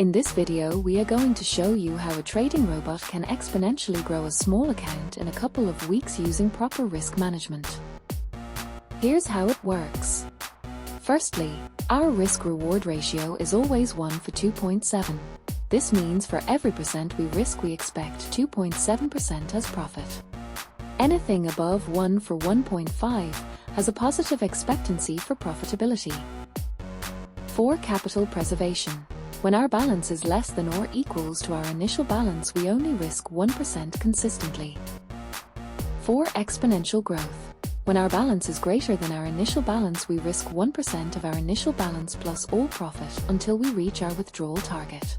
In this video, we are going to show you how a trading robot can exponentially grow a small account in a couple of weeks using proper risk management. Here's how it works. Firstly, our risk-reward ratio is always 1 for 2.7. This means for every percent we risk, we expect 2.7% as profit. Anything above 1 for 1.5 has a positive expectancy for profitability. For capital preservation, when our balance is less than or equals to our initial balance, we only risk 1% consistently. For exponential growth, when our balance is greater than our initial balance, we risk 1% of our initial balance plus all profit until we reach our withdrawal target.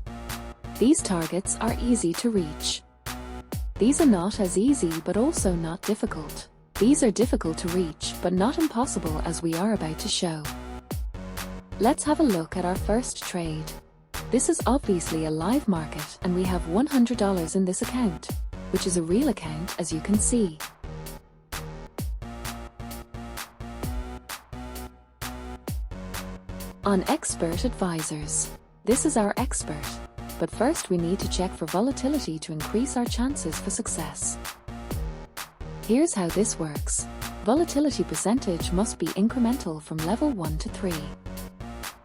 These targets are easy to reach. These are not as easy but also not difficult. These are difficult to reach but not impossible, as we are about to show. Let's have a look at our first trade. This is obviously a live market and we have $100 in this account, which is a real account, as you can see. On Expert Advisors. This is our expert, but first we need to check for volatility to increase our chances for success. Here's how this works. Volatility percentage must be incremental from level 1 to 3.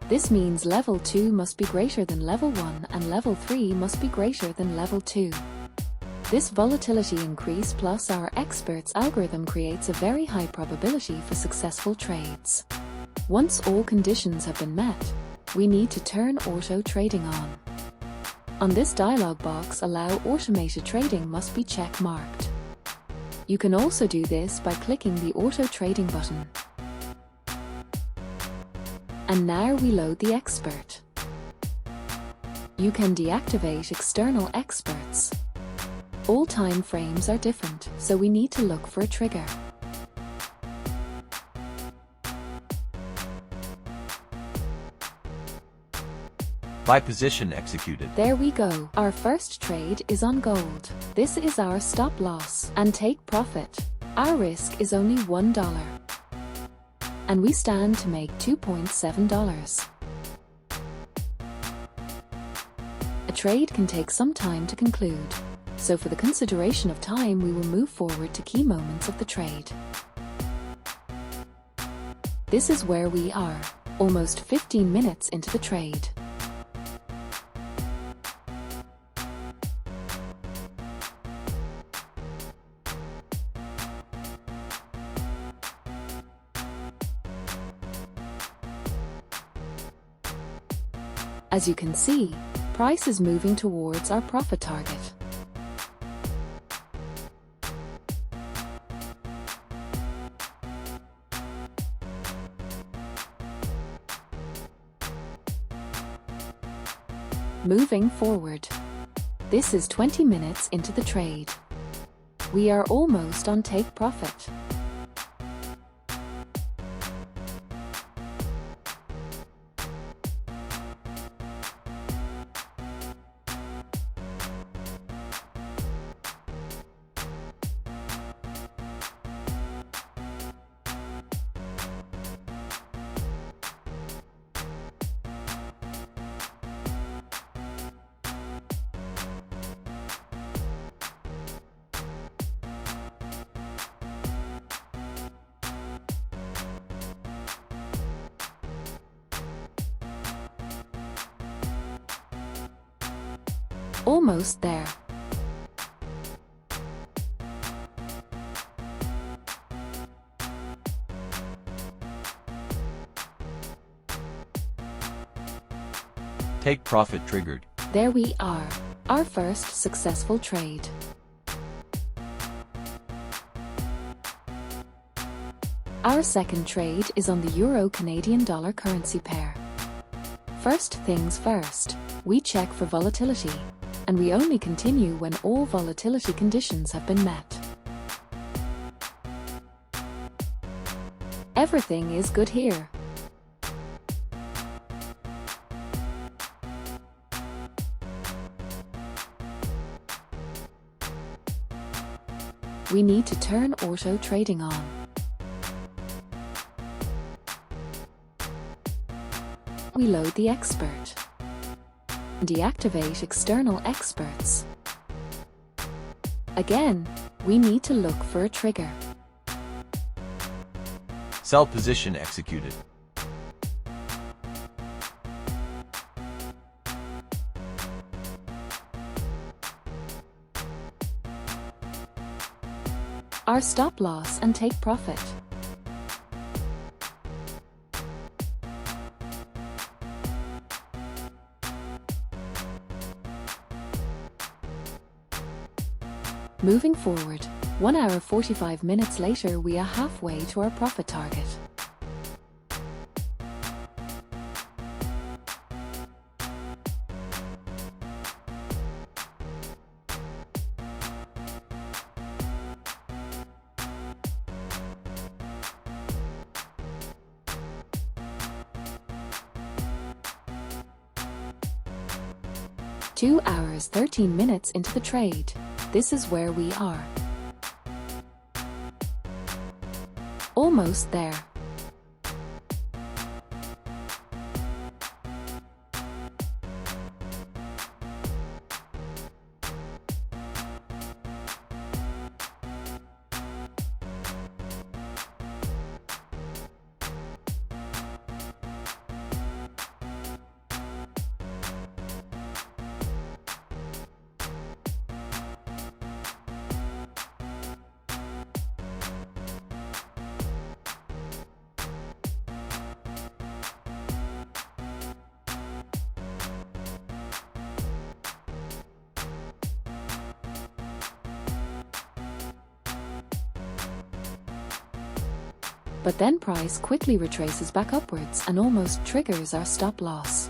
This means level 2 must be greater than level 1 and level 3 must be greater than level 2. This volatility increase plus our expert's algorithm creates a very high probability for successful trades. Once all conditions have been met, we need to turn auto trading on. On this dialog box, allow automated trading must be check marked. You can also do this by clicking the auto trading button. And now we load the expert. You can deactivate external experts. All time frames are different, so we need to look for a trigger. Buy position executed. There we go. Our first trade is on gold. This is our stop loss and take profit. Our risk is only $1. And we stand to make $2.7. A trade can take some time to conclude, so for the consideration of time we will move forward to key moments of the trade. This is where we are, almost 15 minutes into the trade. As you can see, price is moving towards our profit target. Moving forward. This is 20 minutes into the trade. We are almost on take profit. Almost there. Take profit triggered. There we are, our first successful trade. Our second trade is on the Euro-Canadian dollar currency pair. First things first, we check for volatility, and we only continue when all volatility conditions have been met. Everything is good here. We need to turn auto trading on. We load the expert. and deactivate external experts. Again, we need to look for a trigger. Sell position executed. Our stop loss and take profit. Moving forward, 1 hour 45 minutes later, we are halfway to our profit target. Two hours 13 minutes into the trade. This is where we are. Almost there. But then price quickly retraces back upwards and almost triggers our stop loss.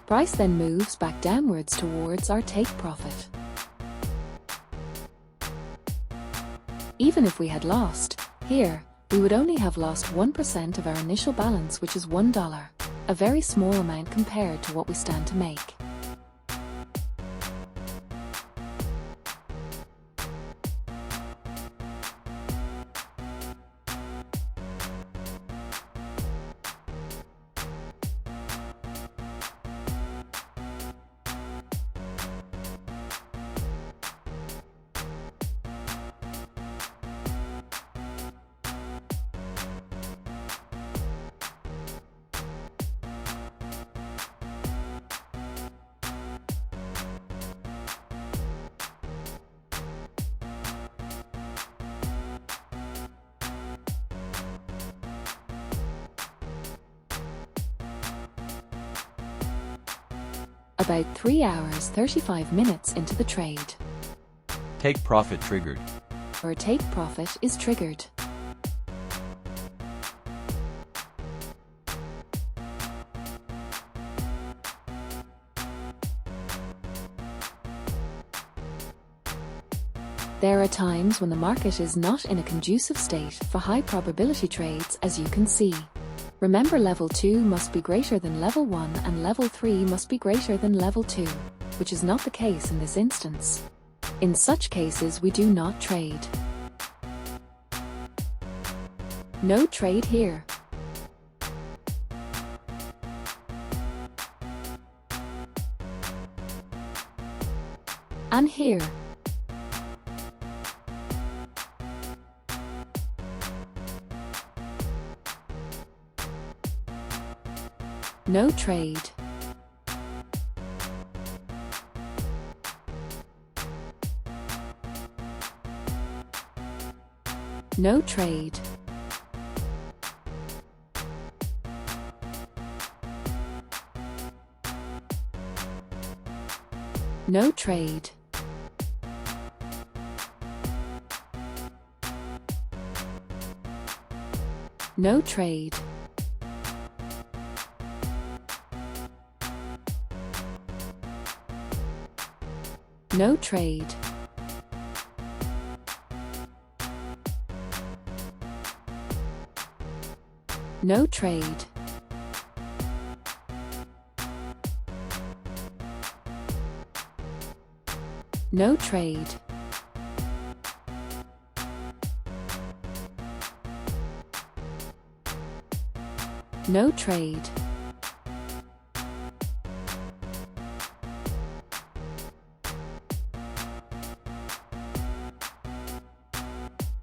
Price then moves back downwards towards our take profit. Even if we had lost, here, we would only have lost 1% of our initial balance, which is $1, a very small amount compared to what we stand to make. About 3 hours 35 minutes into the trade. Take profit triggered. Our take profit is triggered. There are times when the market is not in a conducive state for high probability trades, as you can see. Remember, level 2 must be greater than level 1 and level 3 must be greater than level 2, which is not the case in this instance. In such cases, we do not trade. No trade here. And here. No trade. No trade. No trade. No trade. No trade. No trade. No trade. No trade.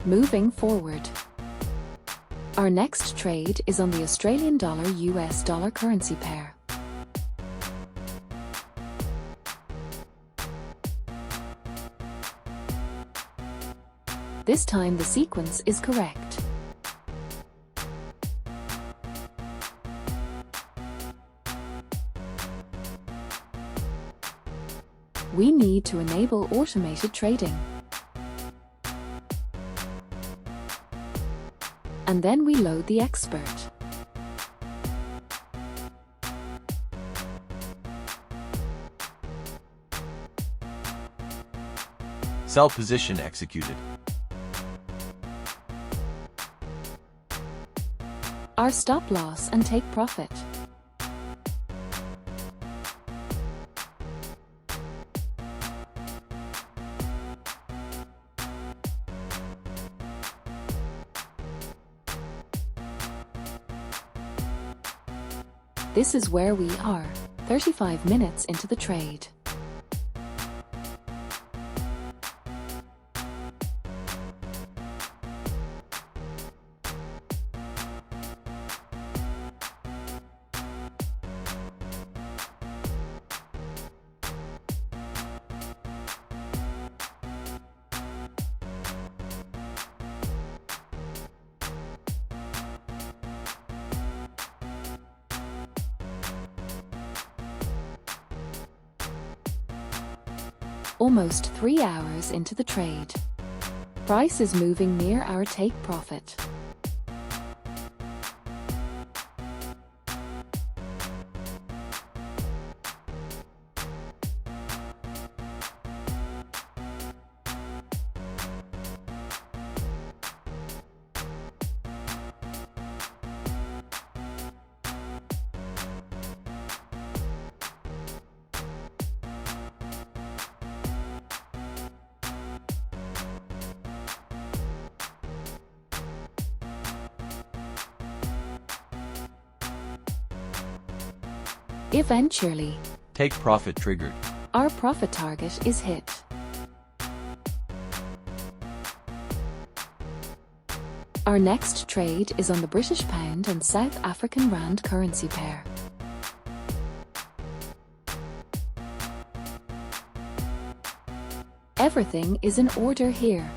Moving forward. Our next trade is on the Australian dollar-US dollar currency pair. This time the sequence is correct. We need to enable automated trading. And then we load the expert. Sell position executed. Our stop loss and take profit. This is where we are, 35 minutes into the trade. Almost 3 hours into the trade. Price is moving near our take profit. Eventually, Take profit triggered. our profit target is hit. Our next trade is on the British pound and South African rand currency pair. Everything is in order here.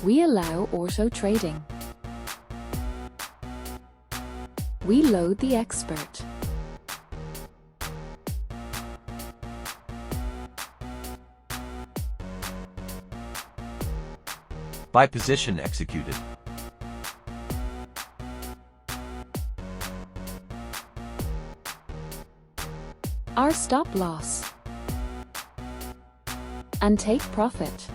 We allow auto trading. We load the expert. Buy position executed. Our stop loss. And take profit.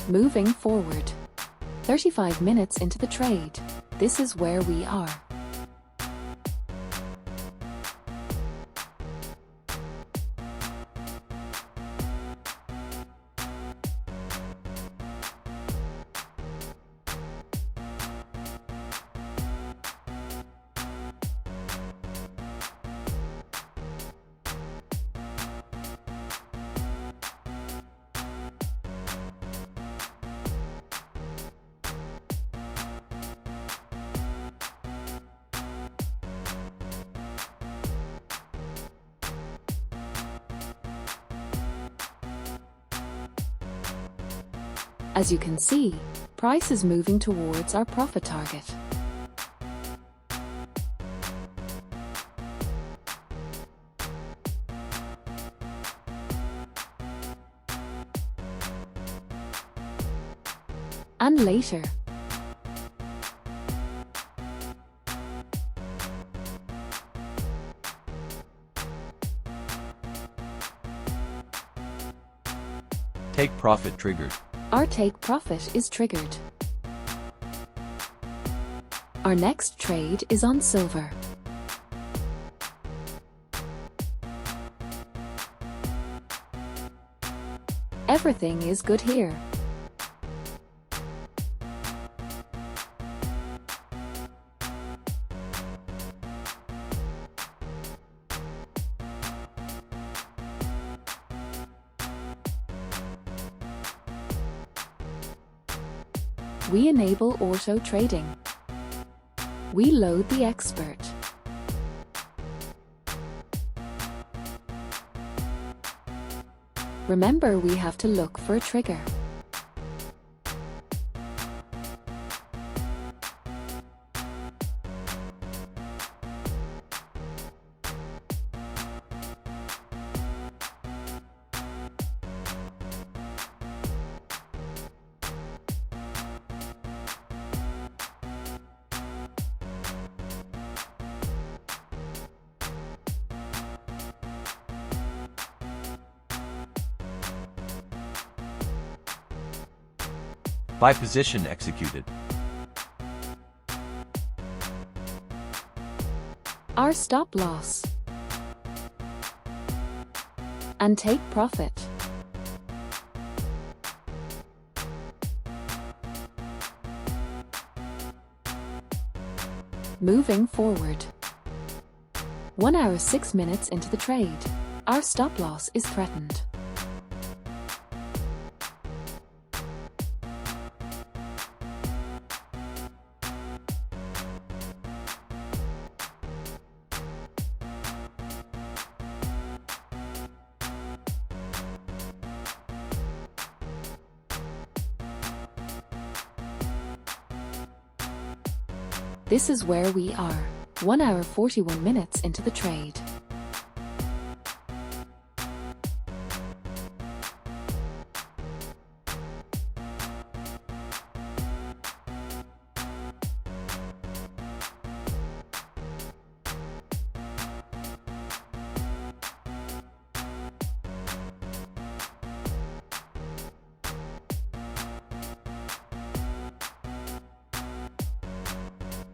Moving forward. 35 minutes into the trade. This is where we are. As you can see, price is moving towards our profit target. And later. Take profit triggered. Our take profit is triggered. Our next trade is on silver. Everything is good here. We enable auto trading. We load the expert. Remember, we have to look for a trigger. Buy position executed. Our stop loss. And take profit. Moving forward. 1 hour 6 minutes into the trade. Our stop loss is threatened. This is where we are, 1 hour 41 minutes into the trade.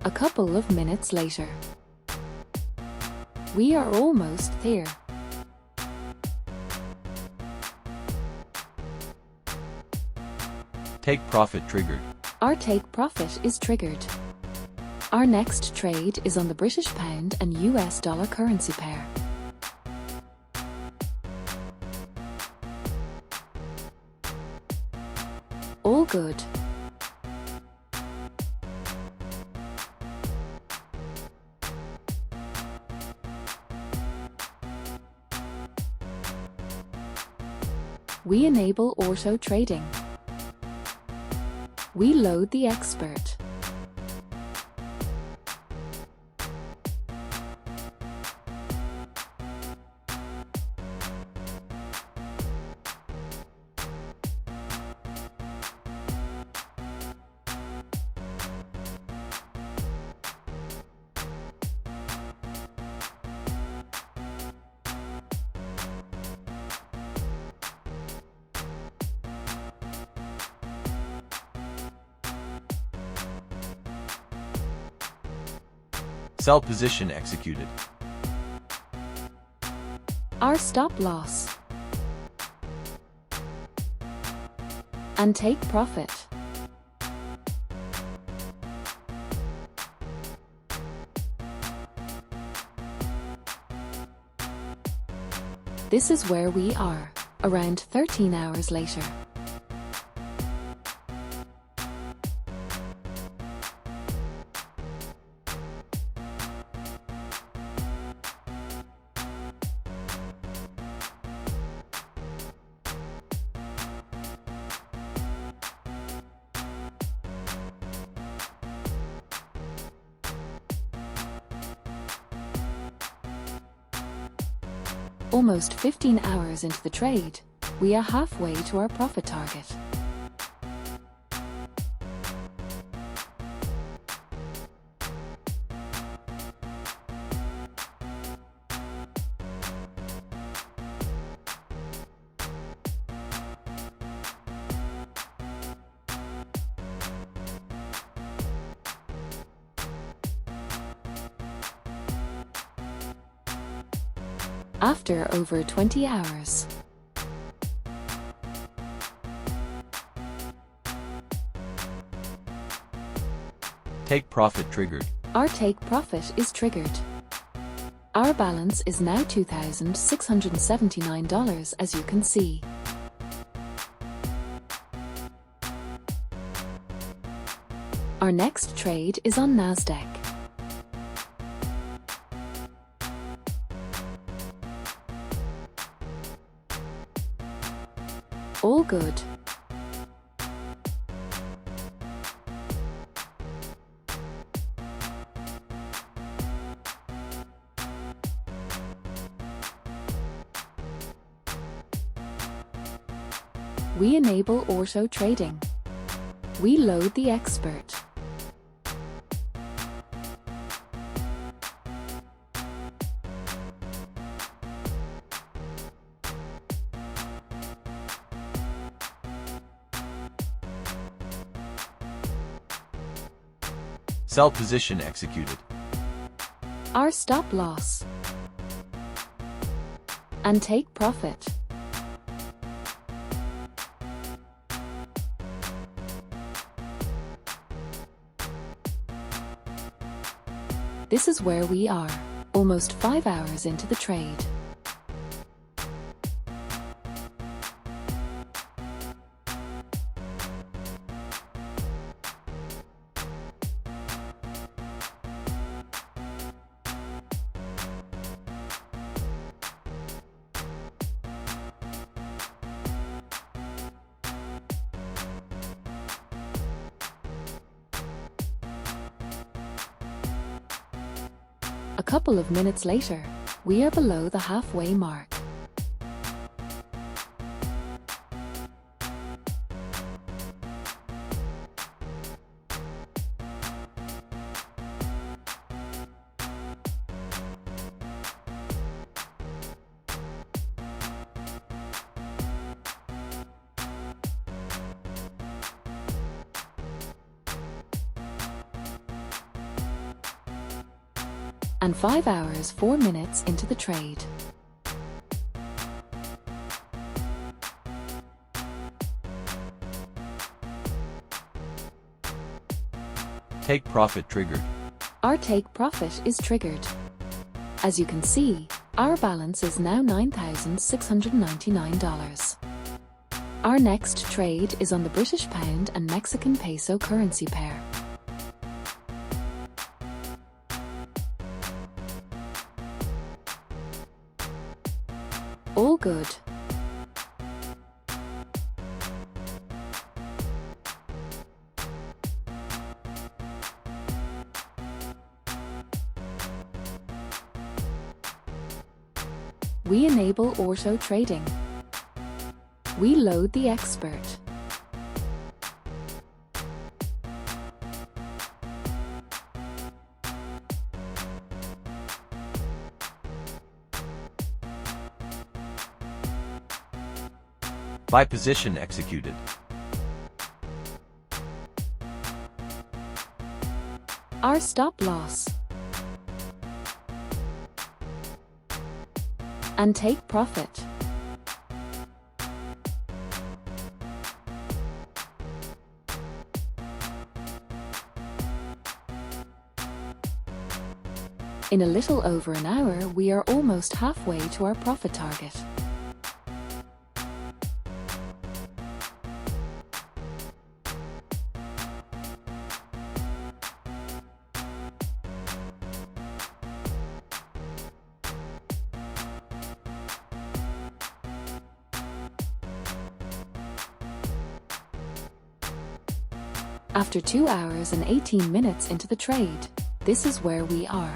A couple of minutes later. We are almost there. Take profit triggered. Our take profit is triggered. Our next trade is on the British pound and US dollar currency pair. All good. We enable auto trading. We load the expert. Sell position executed. Our stop loss. And take profit. This is where we are, around 13 hours later. Almost 15 hours into the trade, we are halfway to our profit target. After over 20 hours. Take profit triggered. Our take profit is triggered. Our balance is now $2,679, as you can see. Our next trade is on NASDAQ. All good. We enable auto trading. We load the expert. Sell position executed. Our stop loss. And take profit. This is where we are, almost 5 hours into the trade. A couple of minutes later, we are below the halfway mark. And 5 hours 4 minutes into the trade. Take profit triggered. Our take profit is triggered. As you can see, our balance is now $9,699. Our next trade is on the British pound and Mexican peso currency pair. All good. We enable auto trading. We load the expert. Buy position executed. Our stop loss. And take profit. In a little over an hour, we are almost halfway to our profit target. After 2 hours and 18 minutes into the trade, this is where we are.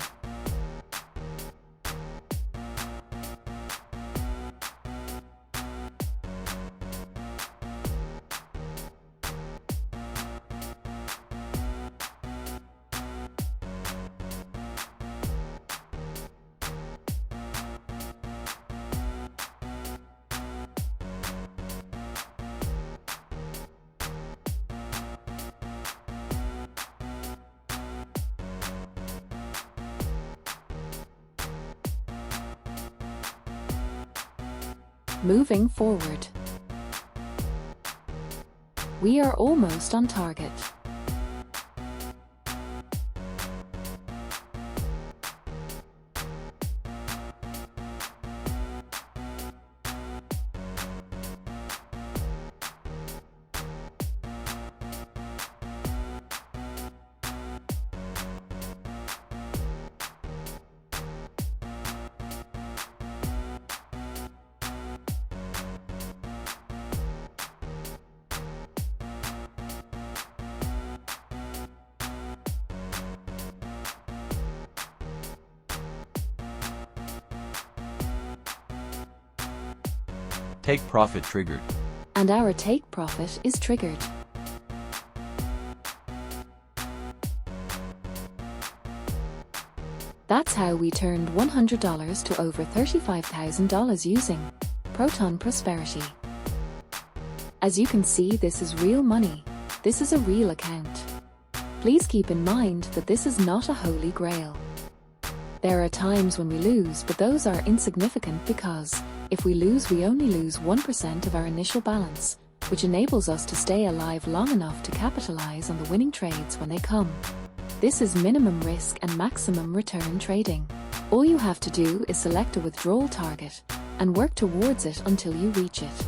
Moving forward. We are almost on target. Take profit triggered. And our take profit is triggered. That's how we turned $100 to over $35,000 using Proton Prosperity. As you can see, this is real money. This is a real account. Please keep in mind that this is not a holy grail. There are times when we lose, but those are insignificant because if we lose, we only lose 1% of our initial balance, which enables us to stay alive long enough to capitalize on the winning trades when they come. This is minimum risk and maximum return trading. All you have to do is select a withdrawal target and work towards it until you reach it.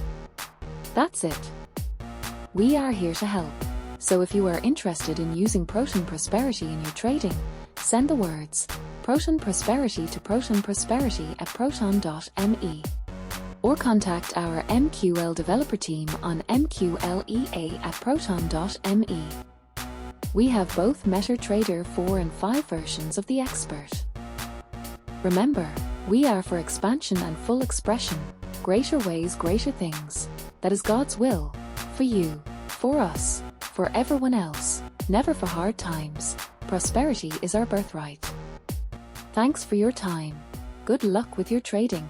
That's it. We are here to help. So if you are interested in using Proton Prosperity in your trading, send the words Proton Prosperity to Proton Prosperity at proton.me. Or contact our MQL developer team on mqlea@proton.me. We have both MetaTrader 4 and 5 versions of the Expert. Remember, we are for expansion and full expression, greater ways, greater things. That is God's will, for you, for us, for everyone else, never for hard times. Prosperity is our birthright. Thanks for your time. Good luck with your trading.